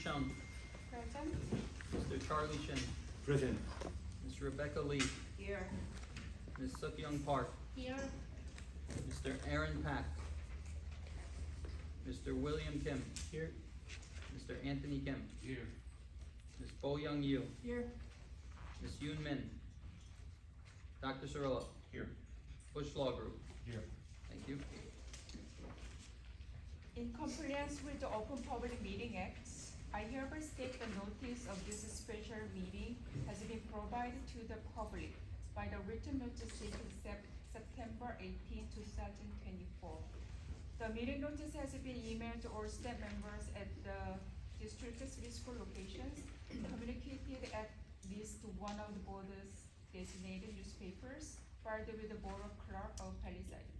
Chung, Present. Mr. Charlie Shin, Present. Ms. Rebecca Lee, Here. Ms. Suk-Young Park, Here. Mr. Aaron Pack, Mr. William Kim, Here. Mr. Anthony Kim, Here. Ms. Bo Young Yu, Here. Ms. Yoon Min, Dr. Cirillo, Here. Bush Law Group. Here. Thank you. In compliance with the Open Public Meeting Act, I hereby state the notice of this special meeting has been provided to the public by the written notice dated September 18, 2024. The meeting notice has been emailed to all staff members at the district three school locations, communicated at least one of the board's designated newspapers, filed with the Board of Clerk of Palisades.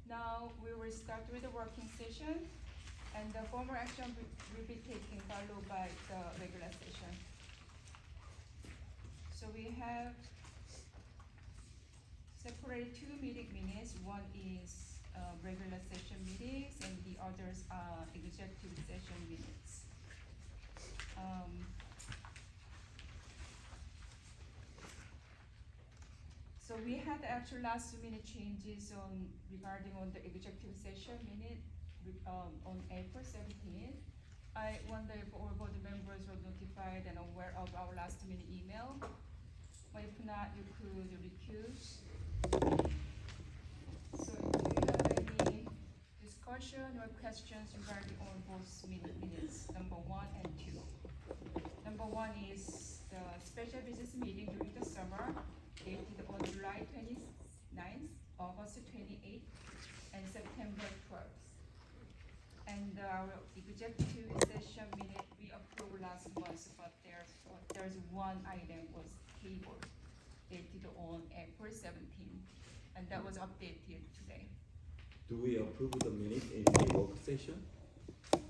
Now, we will start with the working session, and the formal action will be taken followed by the regular session. So we have separated two meeting minutes. One is regular session meetings, and the others are executive session minutes. So we had actual last minute changes regarding on the executive session minute on April 17th. I wonder if all board members were notified and aware of our last minute email. But if not, you could recuse. So do you have any discussion or questions regarding on both minutes, number 1 and 2? Number 1 is the special business meeting during the summer, dated on July 29th, August 28th, and September 12th. And our executive session minute we approved last month, but there's one item was tabled, dated on April 17th, and that was updated today. Do we approve the minute in the work session?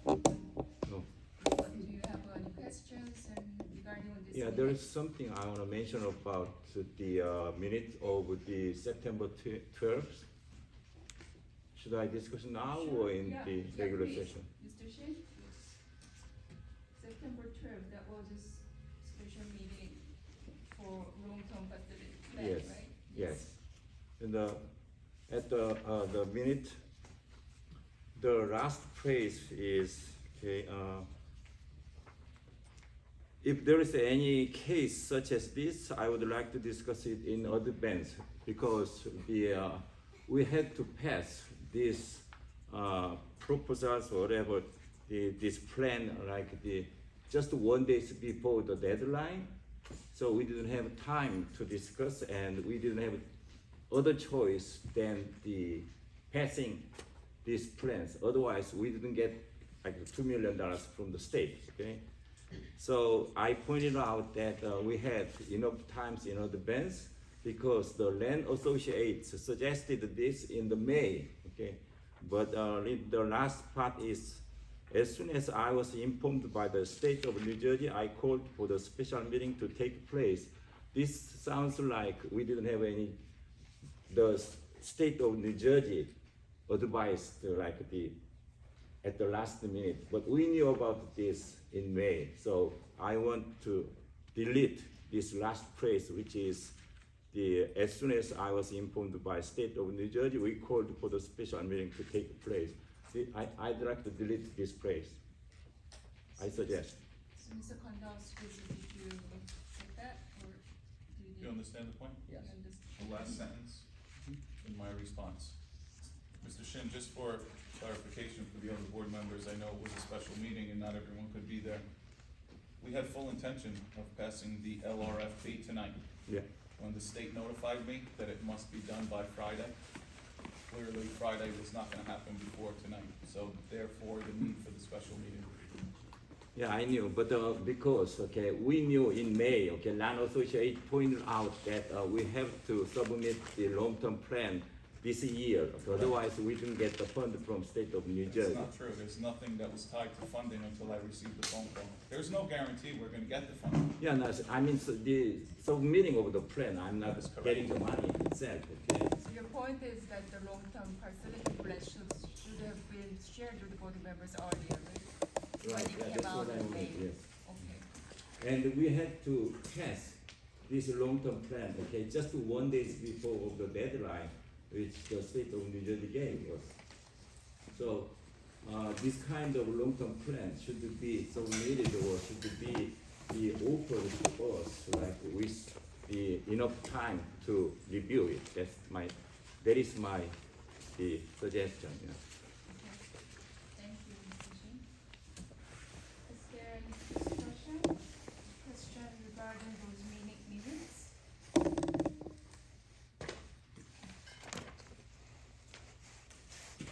No. Do you have any questions regarding on this? Yeah, there is something I want to mention about the minute of the September 12th. Should I discuss now or in Yeah, the yeah, regular please. session? Mr. Shin? September 12th, that was a special meeting for long-term facility planning, Yes. right? Yes. And at the minute, the last phrase is okay. If there is any case such as this, I would like to discuss it in advance because we had to pass this proposals or whatever this plan just 1 day before the deadline. So we didn't have time to discuss, and we didn't have other choice than the passing these plans. Otherwise, we didn't get like $2 million from the state. Okay, so I pointed out that we had enough times in advance because the land associates suggested this in the May. Okay, but the last part is, as soon as I was informed by the state of New Jersey, I called for the special meeting to take place. This sounds like we didn't have the state of New Jersey advised at the last minute, but we knew about this in May. So I want to delete this last phrase, which is as soon as I was informed by state of New Jersey, we called for the special meeting to take place. I'd like to delete this phrase. I suggest. So Mr. Kondowski, did you get that, or do You understand the point? Yes. The last sentence in my response. Mr. Shin, just for clarification for the other board members, I know it was a special meeting and not everyone could be there. We had full intention of passing the LRFP tonight. Yeah. When the state notified me that it must be done by Friday, clearly Friday was not gonna happen before tonight. So therefore, the need for the special meeting. Yeah, I knew, but because we knew in May, Land Associate pointed out that we have to submit the long-term plan this year. Otherwise, we didn't get the fund from state of New Jersey. It's not true. There's nothing that was tied to funding until I received the phone call. There's no guarantee we're gonna get the funding. Yeah, no, I mean the submitting of the plan. I'm not That is correct. getting the money itself. Okay. So your point is that the long-term facility plan should have been shared with the board members earlier, right? you are Right, thinking yeah, that's about what I the mean, May. yes. Okay. And we had to pass this long-term plan, okay, just 1 day before of the deadline, which the state of New Jersey gave us. So, this kind of long-term plan should be submitted or should be offered to us, like with the enough time to review it. That is my the suggestion. Yeah. Okay. Thank you, Mr. Shin. Is there any discussion, question regarding those minutes?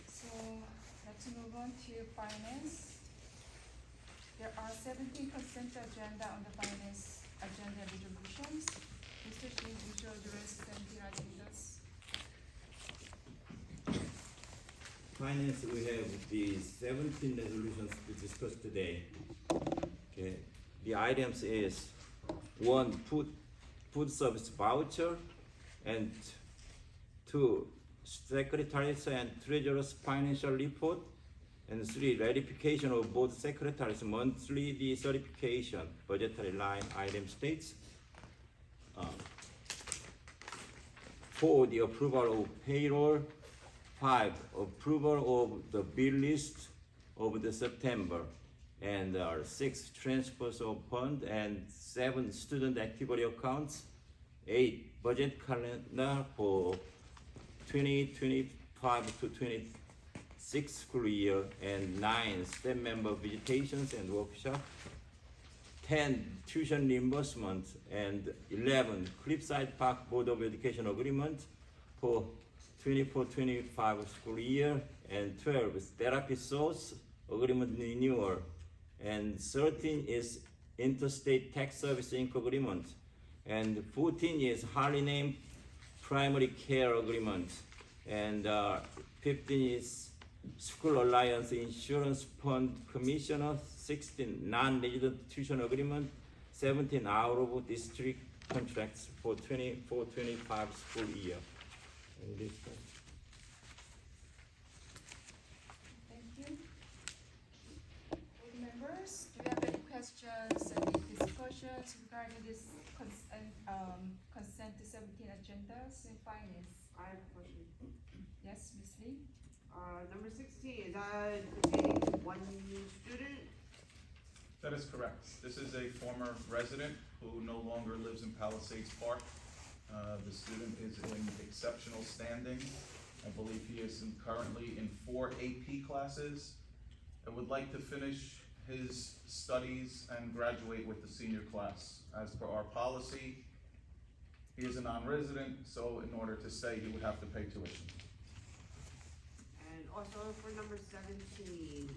So, let's move on to finance. There are 17 consent agenda on the finance agenda resolutions. Mr. Shin, would you address 17 agendas? Finance, we have the 17 resolutions to discuss today. Okay, the items is one, food service voucher, and two, secretaries and treasurers financial report, and three, ratification of board secretaries monthly the certification budgetary line item states. Four, the approval of payroll. Five, approval of the bill list of the September, and six, transfers of fund, and seven, student activity accounts. Eight, budget calendar for 2025 to 26 school year, and nine, staff member visitations and workshop. 10, tuition reimbursement, and 11, Cliffside Park Board of Education agreement for 24-25 school year, and 12 is therapy source agreement renewal, and 13 is interstate tax service inc agreement, and 14 is Harley Name primary care agreement, and 15 is School Alliance Insurance Fund Commissioner, 16 non-resident tuition agreement, 17 out of district contracts for 24-25 school year. Thank you. Board members, do you have any questions, any discussions regarding this consent to 17 agendas in finance? I have a question. Yes, Ms. Lee? Number 16, is that pertaining to one student? That is correct. This is a former resident who no longer lives in Palisades Park. The student is in exceptional standing. I believe he is currently in 4 AP classes. I would like to finish his studies and graduate with the senior class. As per our policy, he is a non-resident, so in order to stay, he would have to pay tuition. And also for number 17,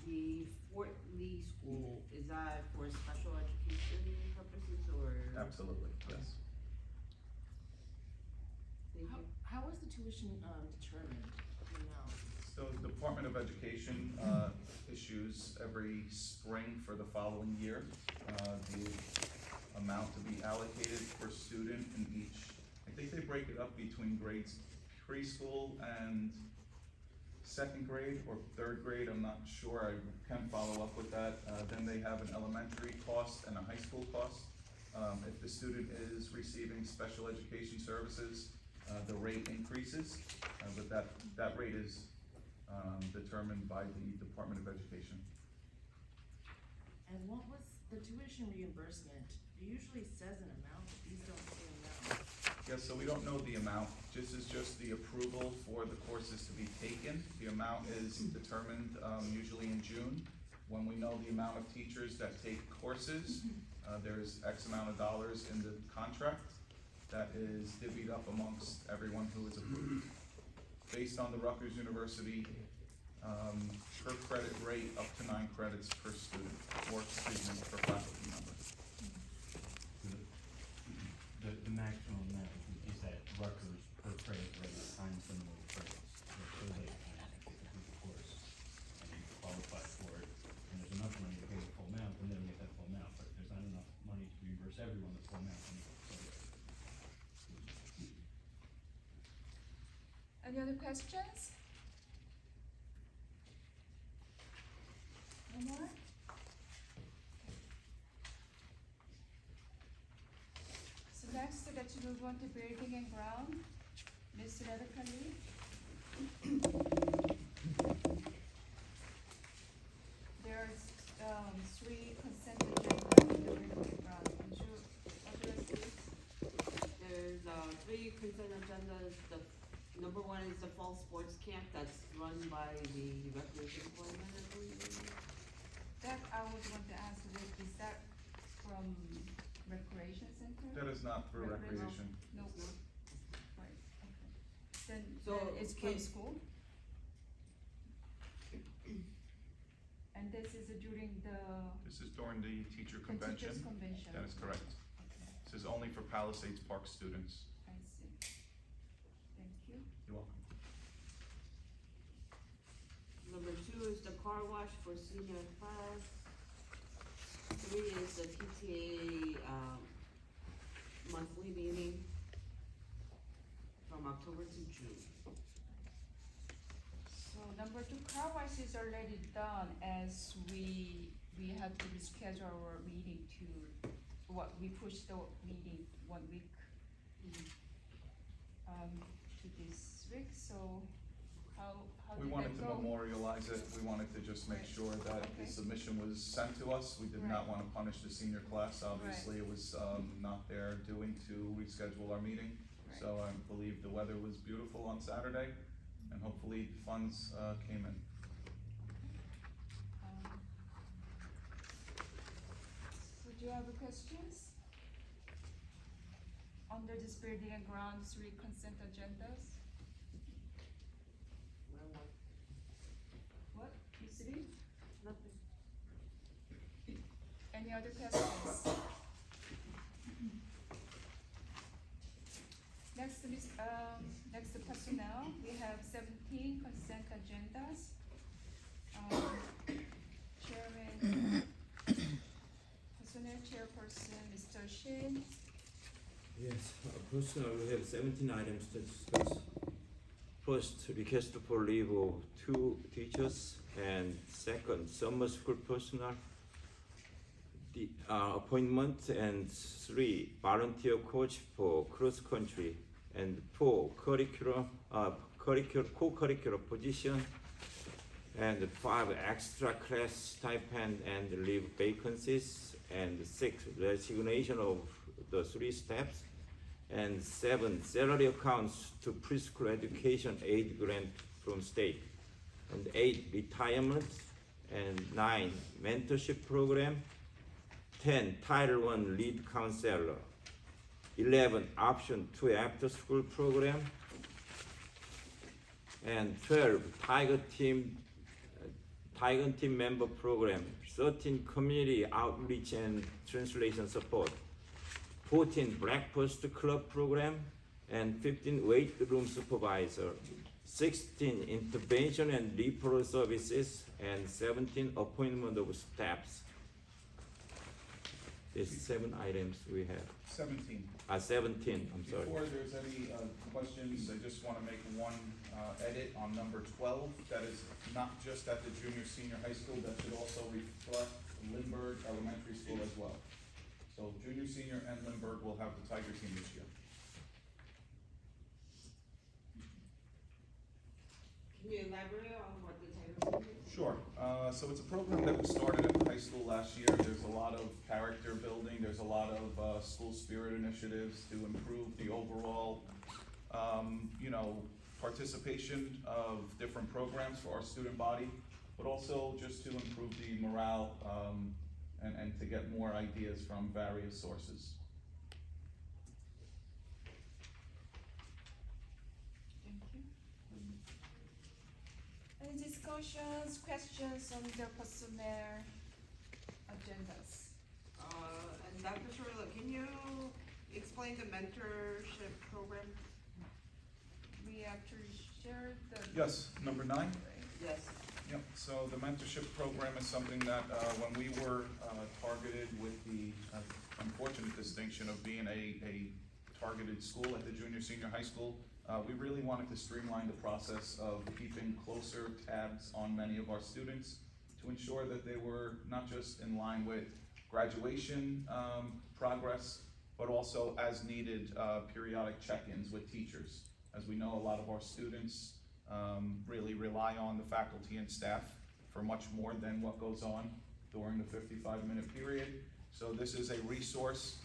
the Fort Lee School, is that for special education purposes or? Absolutely, yes. Thank you. How is the tuition determined, do you know? So the Department of Education issues every spring for the following year, the amount to be allocated per student in each. I think they break it up between grades preschool and second grade or third grade, I'm not sure, I can follow up with that. Then they have an elementary cost and a high school cost. If the student is receiving special education services, the rate increases, but that rate is determined by the Department of Education. And what was the tuition reimbursement? It usually says an amount, but these don't say an amount. Yes, so we don't know the amount. This is just the approval for the courses to be taken. The amount is determined usually in June. When we know the amount of teachers that take courses, there's X amount of dollars in the contract that is divvied up amongst everyone who is approved. Based on the Rutgers University per credit rate up to 9 credits per student, or excuse me, per faculty member. The maximum amount is at Rutgers per credit rate times the number of credits. So they complete the course and you qualify for it, and there's enough money to pay the full amount, then they'll get that full amount, but if there's not enough money to reimburse everyone the full amount, then Any other questions? No more? move on to building and ground. Ms. Rebecca Lee. There's, three consent agenda in the building and ground. Would you address this? There's, three consent agendas. The number one is the fall sports camp that's run by the recreation department, I believe. That I would want to ask, Rick, is that from recreation center? That is not through Recreation. recreation. No, No. right, okay. Then, So, it's from can- school? And this is during the This is during the teacher teachers' convention. convention? That is correct. Okay, This is only for Palisades Park students. I see. Thank you. You're welcome. Number two is the car wash for senior class. Three is the PTA, monthly meeting from October to June. So number two, car wash is already done as we have to reschedule our meeting to, we pushed the meeting 1 week, to this week, so how We did wanted that to go? memorialize it, we wanted to just make Right. sure that the Okay. submission was sent to us. We did not Right. wanna punish the senior class, obviously, it was, not their doing to reschedule our meeting. Right. So I believe the weather was beautiful on Saturday, and hopefully funds, came in. Um, So do you have questions? Under this building and ground, three consent agendas, what, Ms. Lee? Nothing. Any other questions? Next to personnel, we have 17 consent agendas. Chairman, personnel chairperson, Mr. Shin. Yes, personal, we have 17 items to discuss. First, request for leave of 2 teachers, and second, summer school personnel, the appointment, and 3, volunteer coach for cross country, and 4, co-curricular position, and 5, extra class stipend and leave vacancies, and 6, resignation of the 3 steps, and 7, salary accounts to preschool education aid grant from state, and 8, retirement, and 9, mentorship program, 10, Title I lead counselor, 11, option 2 after school program, and 12, Tiger team member program, 13, community outreach and translation support, 14, breakfast club program, and 15, weight room supervisor, 16, intervention and referral services, and 17, appointment of staffs. There's 7 items we have. 17. 17, I'm sorry. Before there's any questions, I just want to make one edit on number 12. That is not just at the junior, senior high school, that should also reflect Lindbergh Elementary School as well. So junior, senior, and Lindbergh will have the Tiger team this year. Can you elaborate on what the Tiger team is? Sure. So it's a program that was started at the high school last year. There's a lot of character building. There's a lot of school spirit initiatives to improve the overall, participation of different programs for our student body, but also just to improve the morale and to get more ideas from various sources. Thank you. Any discussions, questions on the personnel agendas? And Dr. Shirley, can you explain the mentorship program? We actually shared the. Yes, number 9. Right. Yes. Yep, so the mentorship program is something that, when we were targeted with the unfortunate distinction of being a targeted school at the junior, senior high school, we really wanted to streamline the process of keeping closer tabs on many of our students to ensure that they were not just in line with graduation progress, but also as needed, periodic check-ins with teachers. As we know, a lot of our students, really rely on the faculty and staff for much more than what goes on during the 55-minute period. So this is a resource,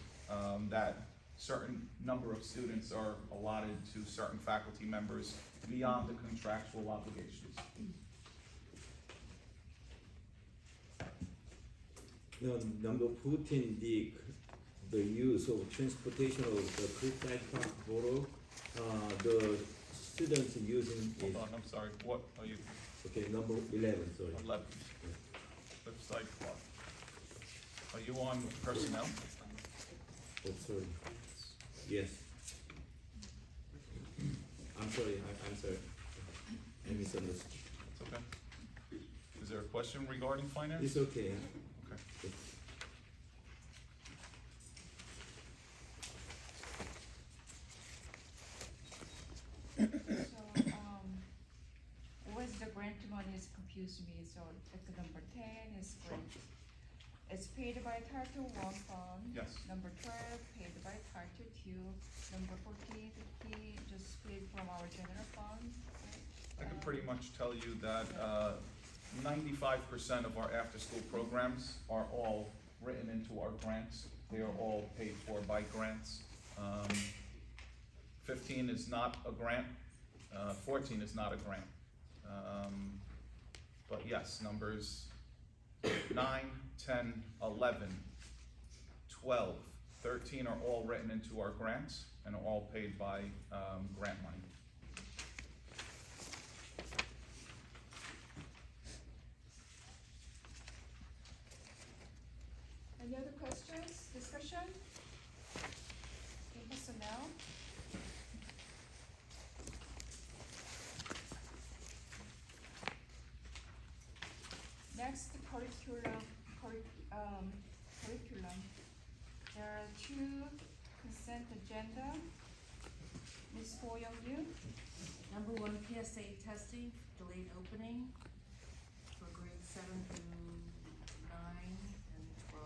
that certain number of students are allotted to certain faculty members beyond the contractual obligations. Number 14, the use of transportation of the Creekside Park Borough, the students using Hold is, on, I'm sorry, what are you, okay, number 11, sorry. 11, website what? Are you on personnel? Oh, sorry. Yes. I'm sorry, I'm sorry. I misunderstood. It's okay. Is there a question regarding finance? It's okay. Okay. So, what's the grant money is confused me, so like the number 10 is grant. It's paid by Title I fund. Yes. Number 12, paid by Title II. Number 14, 15, just paid from our general fund, right? I can pretty much tell you that 95% of our after-school programs are all written into our grants. They are all paid for by grants. 15 is not a grant, 14 is not a grant. But yes, numbers 9, 10, 11, 12, 13 are all written into our grants and are all paid by grant money. Any other questions, discussion? Okay, personnel? Next, curriculum. There are two consent agenda. Ms. Ho Young-yu, Number 1, PSA testing, delayed opening for grades 7 through 9 and 12.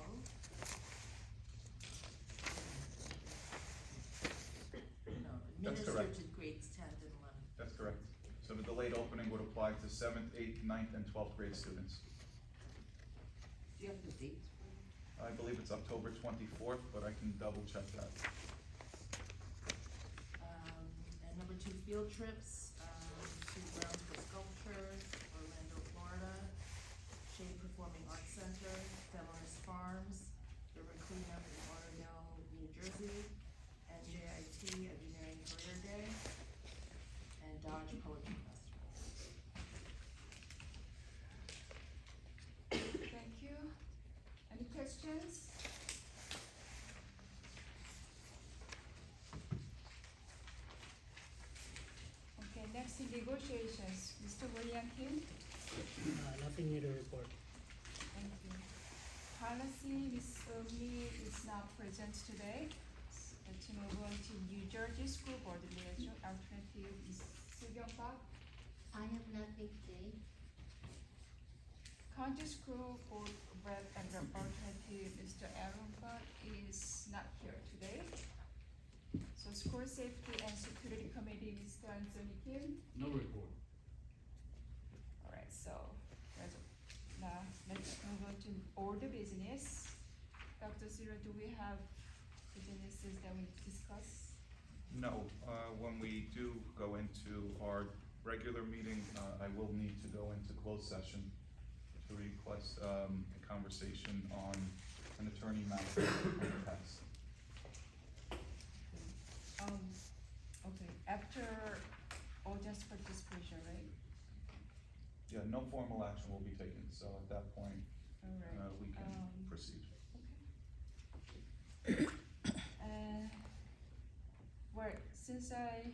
No, That's administered correct. to grades 10 and 11. That's correct. So the delayed opening would apply to 7th, 8th, 9th, and 12th grade students. Do you have the dates for I believe it's October 24th, but I can double check that. And number 2, field trips, to Grounds for Sculpture, Orlando, Florida, Shade Performing Arts Center, Demarest Farms, River Cleanup in Lauderdale, New Jersey, NJIT Engineering Career Day, and Dodge Poetry Festival. thank you. Any questions? Okay, next in negotiations, Mr. William Kim, Nothing new to report. thank you. Policy, Ms. Lee is not present today. Let's move on to New Jersey School Board Liaison, alternative is Soo-Kyung Park. I have nothing today. County School Board Rep and Representative Mr. Aaron Park is not here today. So School Safety and Security Committee, Mr. Anthony Kim. No report. Alright, so now let's move on to all the business. Dr. Zero, do we have businesses that we discuss? No, when we do go into our regular meeting, I will need to go into closed session to request a conversation on an attorney matter on the past. Okay, after audience participation, right? Yeah, no formal action will be taken, so at that point, Alright. we can proceed. Well, since I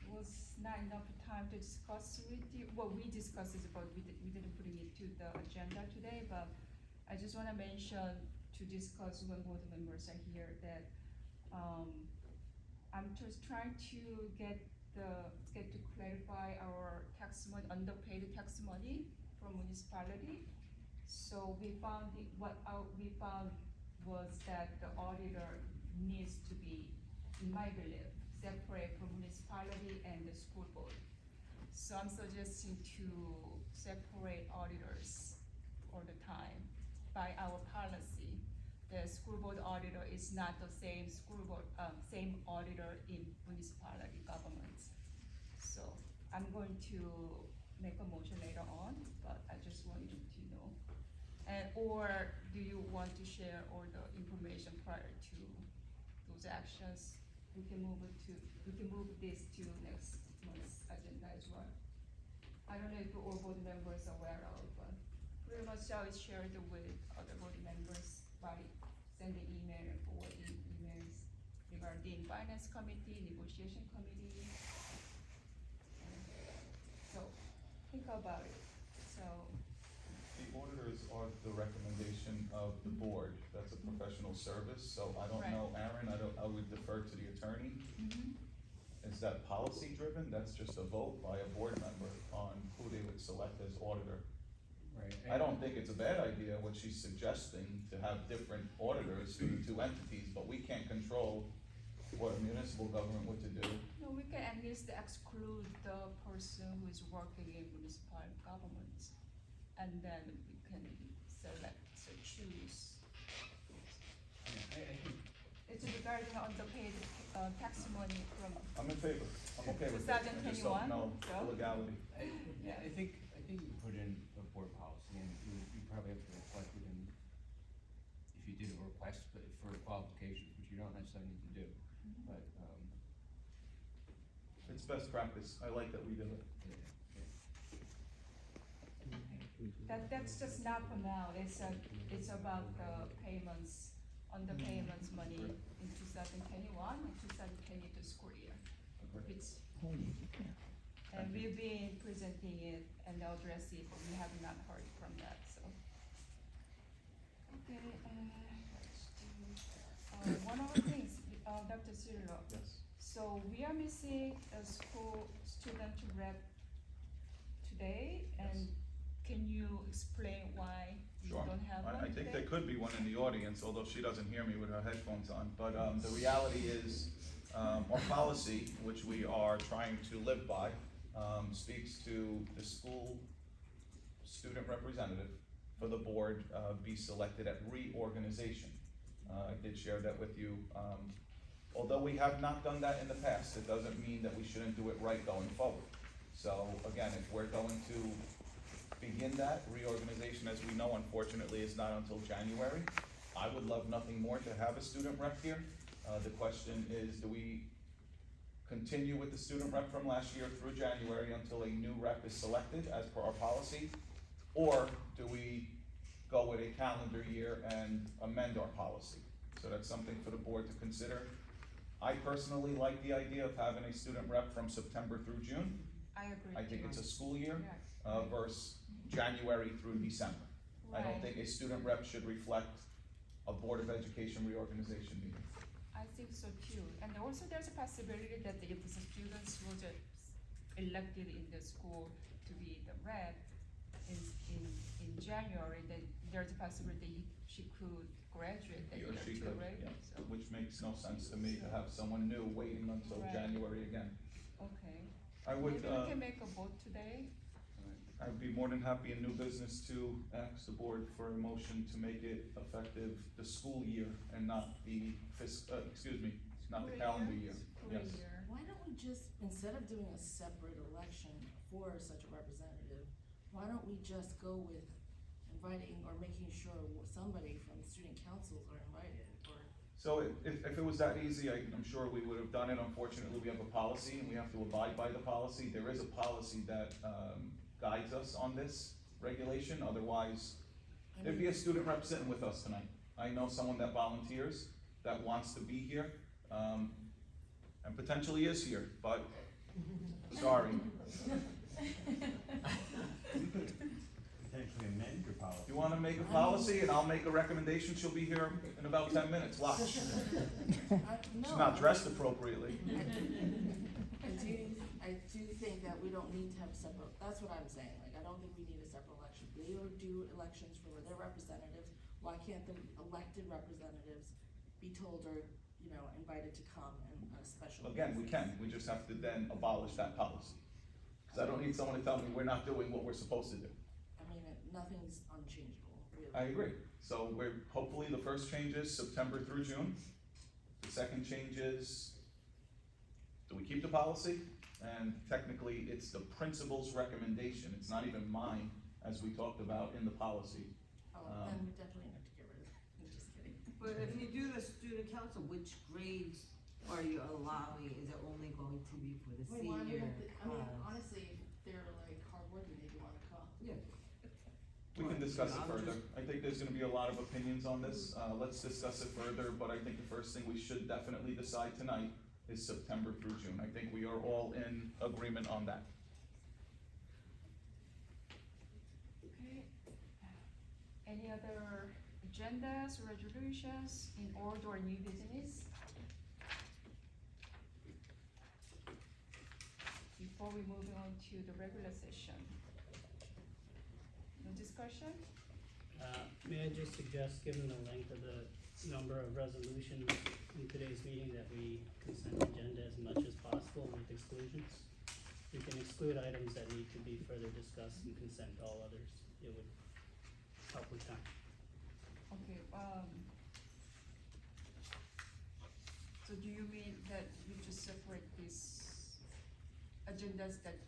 was not enough time to discuss with you, well, we discussed it, but we didn't put it to the agenda today, but I just wanna mention to discuss when board members are here that, I'm just trying to get to clarify our tax money, underpaid tax money from municipality. So we found we found was that the auditor needs to be, in my belief, separate from municipality and the school board. So I'm suggesting to separate auditors all the time by our policy. The school board auditor is not the same school board, same auditor in municipality governments. So I'm going to make a motion later on, but I just want you to know. And, or do you want to share all the information prior to those actions? We can move this to next month's agenda as well. I don't know if all board members are aware of, but pretty much I will share it with other board members by sending email and forwarding emails regarding finance committee, negotiation committee. So, think about it, so. The auditors are the recommendation of the board, that's a professional service, so I don't Right. know, Aaron, I would defer to the attorney. Is that policy driven? That's just a vote by a board member on who they would select as auditor. Right. I don't think it's a bad idea what she's suggesting, to have different auditors for the two entities, but we can't control what a municipal government would to do. No, we can at least exclude the person who is working in municipal government, and then we can select, so choose. I think, It's regarding underpaid, tax money from, I'm in favor, I'm okay with it, I just don't 2021, know so? the legality. yeah, I think you put in a board policy, and you probably have to reflect it in, if you did a request, but for qualifications, which you don't necessarily need to do, but, It's best practice, I like that we do it. yeah. that's just not for now, it's about the payments, underpayments money in 2021 and 2022 school year. It's, and we've been presenting it and address it, but we have not heard from that, so. Okay, let's do, one other thing, Dr. Cirillo. Yes. So we are missing a school student rep today, and can you explain why you Sure. don't have one I think today? there could be one in the audience, although she doesn't hear me with her headphones on, but, the reality is, our policy, which we are trying to live by, speaks to the school student representative for the board, be selected at reorganization. I did share that with you, although we have not done that in the past, it doesn't mean that we shouldn't do it right going forward. So again, if we're going to begin that reorganization, as we know, unfortunately, is not until January. I would love nothing more to have a student rep here. The question is, do we continue with the student rep from last year through January until a new rep is selected as per our policy? Or do we go with a calendar year and amend our policy? So that's something for the board to consider. I personally like the idea of having a student rep from September through June. I agree. I think it's a school year, Yeah. versus January through December. I don't Right. think a student rep should reflect a Board of Education reorganization meeting. I think so too, and also there's a possibility that if the students were just elected in the school to be the rep in January, then there's a possibility she could graduate that He or year she too, could, right? yeah, So, which makes no sense to me to have someone new waiting until Right. January again. okay. I would, Maybe we can make a vote today. I'd be more than happy in new business to ask the board for a motion to make it effective the school year and not the not the calendar year. School Yes. year. Why don't we just, instead of doing a separate election for such a representative, why don't we just go with inviting or making sure somebody from student councils are invited, or? So if it was that easy, I'm sure we would have done it. Unfortunately, we have a policy and we have to abide by the policy. There is a policy that, guides us on this regulation, otherwise, there'd be a student rep sitting with us tonight. I know someone that volunteers, that wants to be here, and potentially is here, but, sorry. You could potentially amend your policy. You wanna make a policy and I'll make a recommendation, she'll be here in about 10 minutes, watch. She's not dressed appropriately. I do think that we don't need to have separate, that's what I'm saying, like, I don't think we need a separate election. They do elections for their representatives, why can't the elected representatives be told or invited to come and a special. Again, we basis. can, we just have to then abolish that policy. Cause I don't need someone to tell me we're not doing what we're supposed to do. I mean, nothing's unchangeable, really. I agree. So we're, hopefully the first change is September through June. The second change is, do we keep the policy? And technically, it's the principal's recommendation, it's not even mine, as we talked about in the policy. Oh, then we definitely have to get rid of it, I'm just kidding. But if you do the student council, which grades are you allowing? Is it only going to be for the Wait, why senior wouldn't the- I mean, class? honestly, if they're like hardworking, maybe wanna come. Yeah. We can discuss it I'm further. just- I think there's gonna be a lot of opinions on this, let's discuss it further, but I think the first thing we should definitely decide tonight is September through June. I think we are all in agreement on that. Okay. Any other agendas, resolutions in old or new business? Before we move on to the regular session. No discussion? May I just suggest, given the length of the number of resolutions in today's meeting, that we consent agenda as much as possible with exclusions? We can exclude items that need to be further discussed and consent all others. It would help with time. Okay, so do you mean that you just separate these agendas that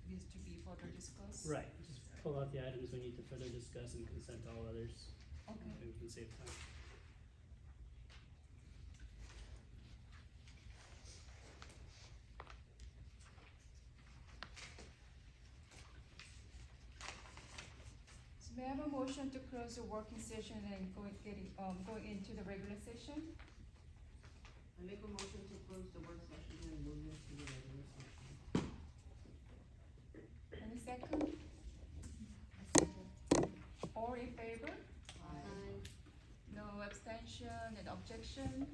needs to be further discussed? Right, just pull out the items we need to further discuss and consent all others. Okay. Maybe we can save time. So may I have a motion to close the working session and going into the regular session? I make a motion to close the work session and move into the regular session. Any second? All in favor? Aye. No abstention and objection?